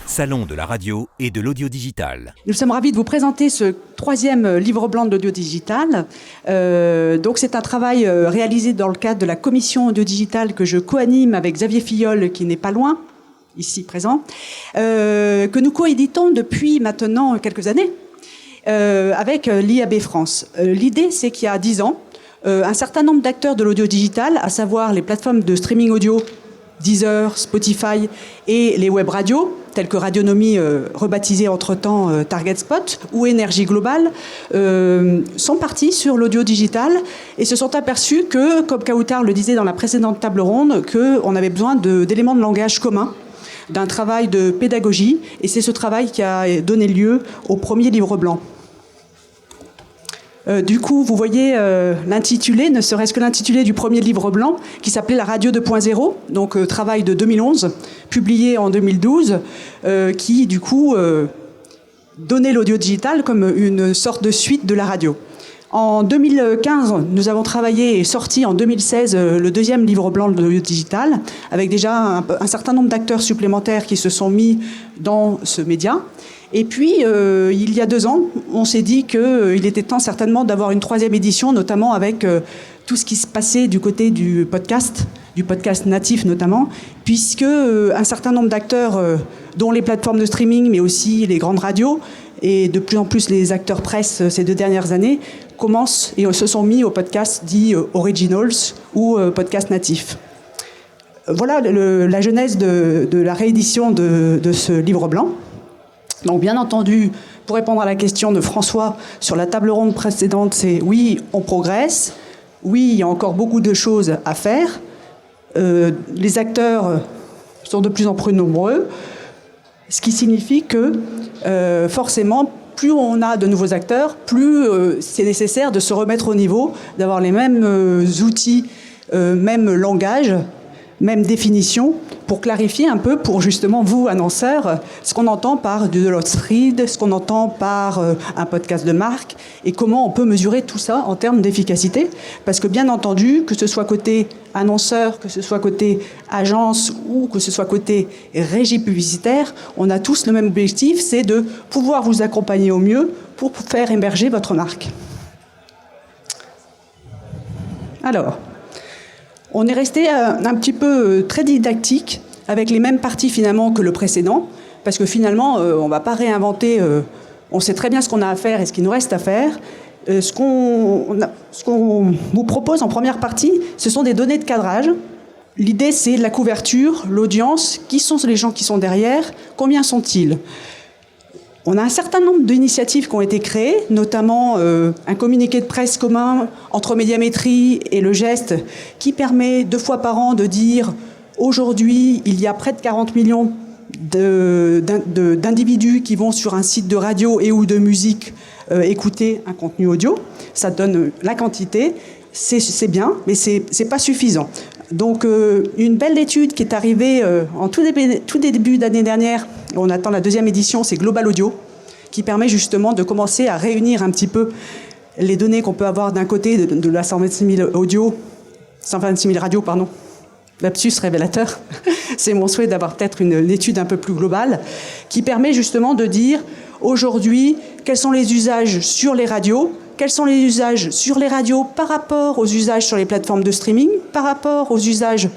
Salon de la radio et de l'audio digital. Nous sommes ravis de vous présenter ce troisième livre blanc de l'audio digital. Donc c'est un travail réalisé dans le cadre de la commission audio digital que je co-anime avec Xavier Fillol, qui n'est pas loin, ici présent, que nous co-éditons depuis maintenant quelques années avec l'IAB France. L'idée, c'est qu'il y a 10 ans, un certain nombre d'acteurs de l'audio digital, à savoir les plateformes de streaming audio, Deezer, Spotify et les web radios, telles que Radionomie, rebaptisée entre-temps Target Spot, ou Énergie Globale, sont partis sur l'audio digital et se sont aperçus que, comme Kautar le disait dans la précédente table ronde, qu'on avait besoin d'éléments de langage communs, d'un travail de pédagogie, et c'est ce travail qui a donné lieu au premier livre blanc. Du coup, vous voyez l'intitulé, ne serait-ce que l'intitulé du premier livre blanc, qui s'appelait La Radio 2.0, donc travail de 2011, publié en 2012, qui, du coup, donnait l'audio digital comme une sorte de suite de la radio. En 2015, nous avons travaillé et sorti en 2016 le deuxième livre blanc de l'audio digital, avec déjà un certain nombre d'acteurs supplémentaires qui se sont mis dans ce média. Et puis, il y a 2 ans, on s'est dit qu'il était temps certainement d'avoir une troisième édition, notamment avec tout ce qui se passait du côté du podcast natif notamment, puisque un certain nombre d'acteurs, dont les plateformes de streaming, mais aussi les grandes radios, et de plus en plus les acteurs presse ces 2 dernières années, commencent et se sont mis au podcast dit originals ou podcast natif. Voilà la genèse de la réédition de ce livre blanc. Donc bien entendu, pour répondre à la question de François sur la table ronde précédente, c'est oui, on progresse, oui, il y a encore beaucoup de choses à faire, les acteurs sont de plus en plus nombreux, ce qui signifie que forcément, plus on a de nouveaux acteurs, plus c'est nécessaire de se remettre au niveau, d'avoir les mêmes outils, même langage, même définition, pour clarifier un peu, pour justement vous, annonceurs, ce qu'on entend par du Lost Read, ce qu'on entend par un podcast de marque, et comment on peut mesurer tout ça en termes d'efficacité. Parce que bien entendu, que ce soit côté annonceur, que ce soit côté agence ou que ce soit côté régie publicitaire, on a tous le même objectif, c'est de pouvoir vous accompagner au mieux pour faire émerger votre marque. Alors, on est resté un petit peu très didactique, avec les mêmes parties finalement que le précédent, parce que finalement, on ne va pas réinventer, on sait très bien ce qu'on a à faire et ce qu'il nous reste à faire. Ce qu'on vous propose en première partie, ce sont des données de cadrage. L'idée, c'est la couverture, l'audience, qui sont les gens qui sont derrière, combien sont-ils ? On a un certain nombre d'initiatives qui ont été créées, notamment un communiqué de presse commun entre Médiamétrie et Le Geste, qui permet 2 fois par an de dire aujourd'hui, il y a près de 40 millions d'individus qui vont sur un site de radio et ou de musique écouter un contenu audio. Ça donne la quantité, c'est bien, mais c'est pas suffisant. Donc une belle étude qui est arrivée en tout début d'année dernière, on attend la 2e édition, c'est Global Audio, qui permet justement de commencer à réunir un petit peu les données qu'on peut avoir d'un côté de la 126 000 radios, pardon. Lapsus révélateur. C'est mon souhait d'avoir peut-être une étude un peu plus globale, qui permet justement de dire aujourd'hui quels sont les usages sur les radios, quels sont les usages sur les radios par rapport aux usages sur les plateformes de streaming, par rapport aux usages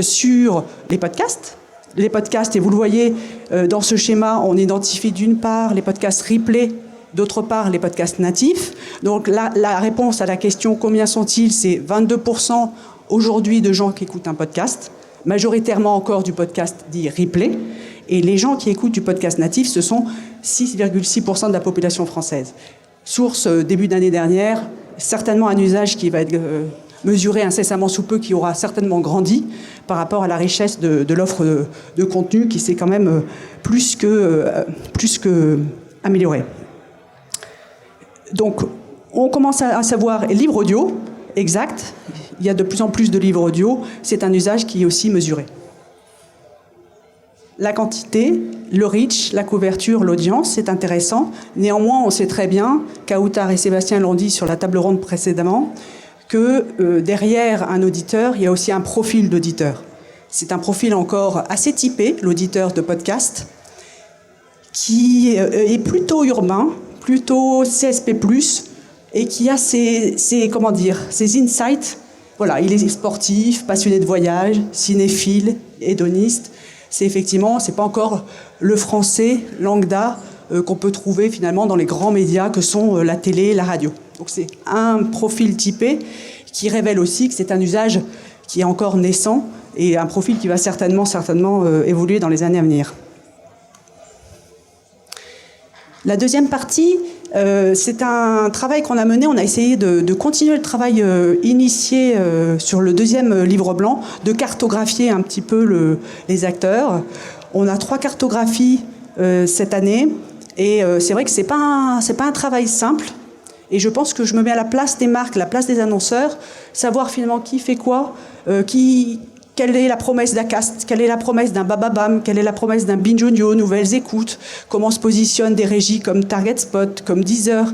sur les podcasts. Les podcasts, et vous le voyez dans ce schéma, on identifie d'une part les podcasts replay, d'autre part les podcasts natifs. Donc la réponse à la question combien sont-ils, c'est 22% aujourd'hui de gens qui écoutent un podcast, majoritairement encore du podcast dit replay, et les gens qui écoutent du podcast natif, ce sont 6,6% de la population française. Source début d'année dernière, certainement un usage qui va être mesuré incessamment sous peu, qui aura certainement grandi par rapport à la richesse de l'offre de contenu qui s'est quand même plus que améliorée. Donc, on commence à savoir livre audio, exact. Il y a de plus en plus de livres audio. C'est un usage qui est aussi mesuré. La quantité, le reach, la couverture, l'audience, c'est intéressant. Néanmoins, on sait très bien, Kautar et Sébastien l'ont dit sur la table ronde précédemment, que derrière un auditeur, il y a aussi un profil d'auditeur. C'est un profil encore assez typé, l'auditeur de podcast, qui est plutôt urbain, plutôt CSP+, et qui a ses insights. Voilà, il est sportif, passionné de voyage, cinéphile, hédoniste. C'est pas encore le français lambda qu'on peut trouver finalement dans les grands médias que sont la télé, la radio. Donc c'est un profil typé qui révèle aussi que c'est un usage qui est encore naissant et un profil qui va certainement évoluer dans les années à venir. La deuxième partie, c'est un travail qu'on a mené. On a essayé de continuer le travail initié sur le deuxième livre blanc, de cartographier un petit peu les acteurs. On a 3 cartographies cette année, et c'est vrai que c'est pas un travail simple. Et je pense que je me mets à la place des marques, à la place des annonceurs, savoir finalement qui fait quoi, quelle est la promesse d'Acast, quelle est la promesse d'un Bababam, quelle est la promesse d'un Binge Audio, Nouvelles Écoutes, comment se positionnent des régies comme Target Spot, comme Deezer.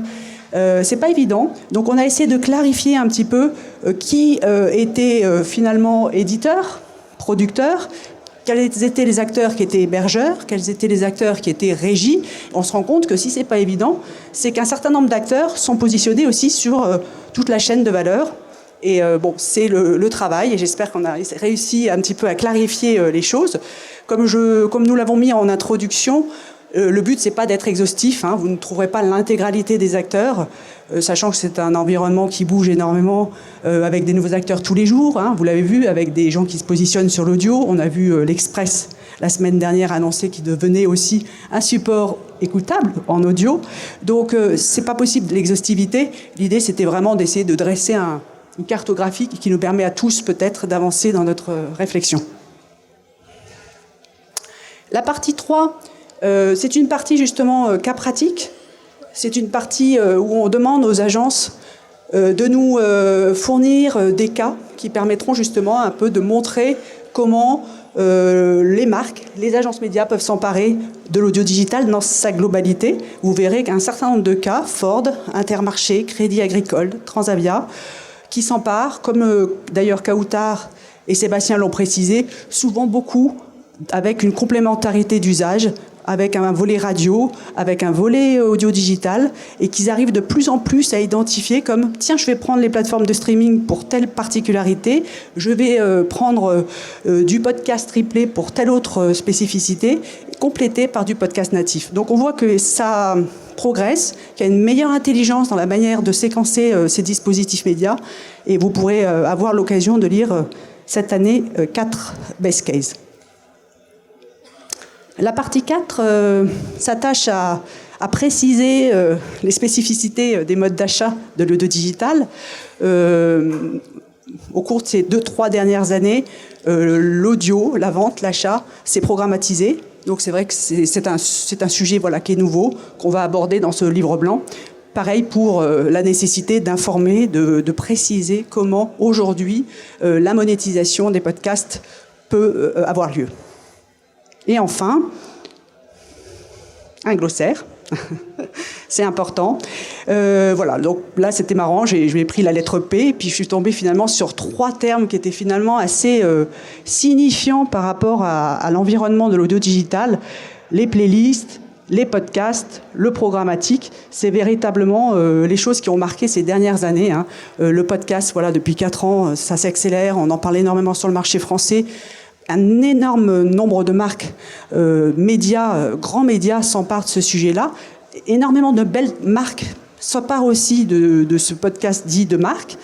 C'est pas évident. Donc on a essayé de clarifier un petit peu qui était finalement éditeur, producteur, quels étaient les acteurs qui étaient hébergeurs, quels étaient les acteurs qui étaient régies. On se rend compte que si c'est pas évident, c'est qu'un certain nombre d'acteurs sont positionnés aussi sur toute la chaîne de valeur. Et c'est le travail, et j'espère qu'on a réussi un petit peu à clarifier les choses. Comme nous l'avons mis en introduction, le but, c'est pas d'être exhaustif, hein. Vous ne trouverez pas l'intégralité des acteurs, sachant que c'est un environnement qui bouge énormément, avec des nouveaux acteurs tous les jours, hein. Vous l'avez vu, avec des gens qui se positionnent sur l'audio. On a vu l'Express, la semaine dernière, annoncer qu'il devenait aussi un support écoutable en audio. Donc, c'est pas possible de l'exhaustivité. L'idée, c'était vraiment d'essayer de dresser une cartographie qui nous permet à tous peut-être d'avancer dans notre réflexion. La partie 3, c'est une partie justement cas pratique. C'est une partie où on demande aux agences de nous fournir des cas qui permettront justement un peu de montrer comment les marques, les agences médias peuvent s'emparer de l'audio digital dans sa globalité. Vous verrez qu'un certain nombre de cas, Ford, Intermarché, Crédit Agricole, Transavia, qui s'emparent, comme d'ailleurs Kautar et Sébastien l'ont précisé, souvent beaucoup avec une complémentarité d'usage, avec un volet radio, avec un volet audio-digital, et qu'ils arrivent de plus en plus à identifier comme « tiens, je vais prendre les plateformes de streaming pour telle particularité, je vais prendre du podcast replay pour telle autre spécificité, complété par du podcast natif ». Donc on voit que ça progresse, qu'il y a une meilleure intelligence dans la manière de séquencer ces dispositifs médias, et vous pourrez avoir l'occasion de lire cette année 4 best cases. La partie 4 s'attache à préciser les spécificités des modes d'achat de l'audio digital. Au cours de ces 2-3 dernières années, l'audio, la vente, l'achat, s'est programmatisé. Donc c'est vrai que c'est un sujet qui est nouveau, qu'on va aborder dans ce livre blanc. Pareil pour la nécessité d'informer, de préciser comment aujourd'hui la monétisation des podcasts peut avoir lieu. Et enfin, un glossaire. C'est important. Donc là, c'était marrant. J'ai pris la lettre P, puis je suis tombée finalement sur 3 termes qui étaient finalement assez signifiants par rapport à l'environnement de l'audio digital. Les playlists, les podcasts, le programmatique. C'est véritablement les choses qui ont marqué ces dernières années, hein. Le podcast, depuis 4 ans, ça s'accélère. On en parle énormément sur le marché français. Un énorme nombre de marques, grands médias s'emparent de ce sujet-là. Énormément de belles marques s'emparent aussi de ce podcast dit de marque.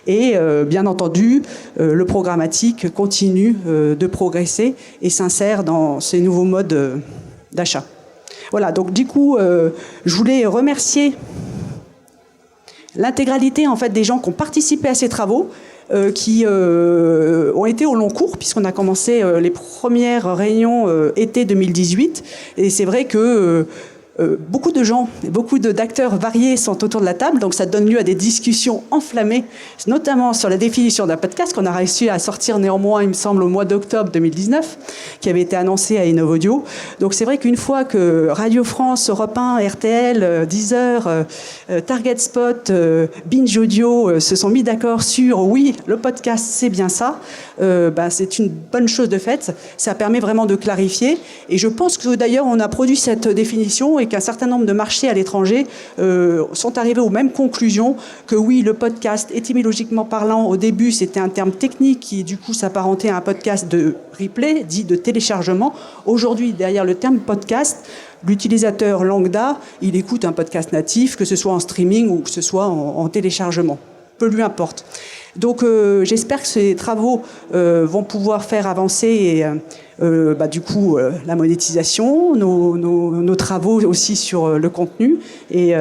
Et bien entendu, le programmatique continue de progresser et s'insère dans ces nouveaux modes d'achat. Voilà, donc du coup, je voulais remercier l'intégralité des gens qui ont participé à ces travaux, qui ont été au long cours, puisqu'on a commencé les premières réunions été 2018. Et c'est vrai que beaucoup de gens, beaucoup d'acteurs variés sont autour de la table, donc ça donne lieu à des discussions enflammées, notamment sur la définition d'un podcast qu'on a réussi à sortir néanmoins, il me semble, au mois d'octobre 2019, qui avait été annoncé à Innov Audio. Donc c'est vrai qu'une fois que Radio France, Europe 1, RTL, Deezer, Target Spot, Binge Audio se sont mis d'accord sur oui, le podcast c'est bien ça, c'est une bonne chose de fait. Ça permet vraiment de clarifier. Et je pense que d'ailleurs on a produit cette définition et qu'un certain nombre de marchés à l'étranger sont arrivés aux mêmes conclusions que oui, le podcast, étymologiquement parlant, au début c'était un terme technique qui du coup s'apparentait à un podcast de replay, dit de téléchargement. Aujourd'hui, derrière le terme podcast, l'utilisateur lambda, il écoute un podcast natif, que ce soit en streaming ou que ce soit en téléchargement. Peu lui importe. Donc j'espère que ces travaux vont pouvoir faire avancer la monétisation, nos travaux aussi sur le contenu. Et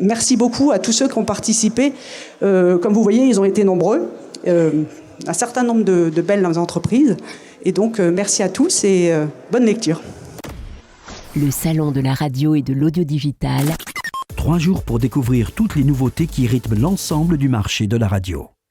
merci beaucoup à tous ceux qui ont participé. Comme vous voyez, ils ont été nombreux. Un certain nombre de belles entreprises. Et donc merci à tous et bonne lecture. Le salon de la radio et de l'audio digital. 3 jours pour découvrir toutes les nouveautés qui rythment l'ensemble du marché de la radio.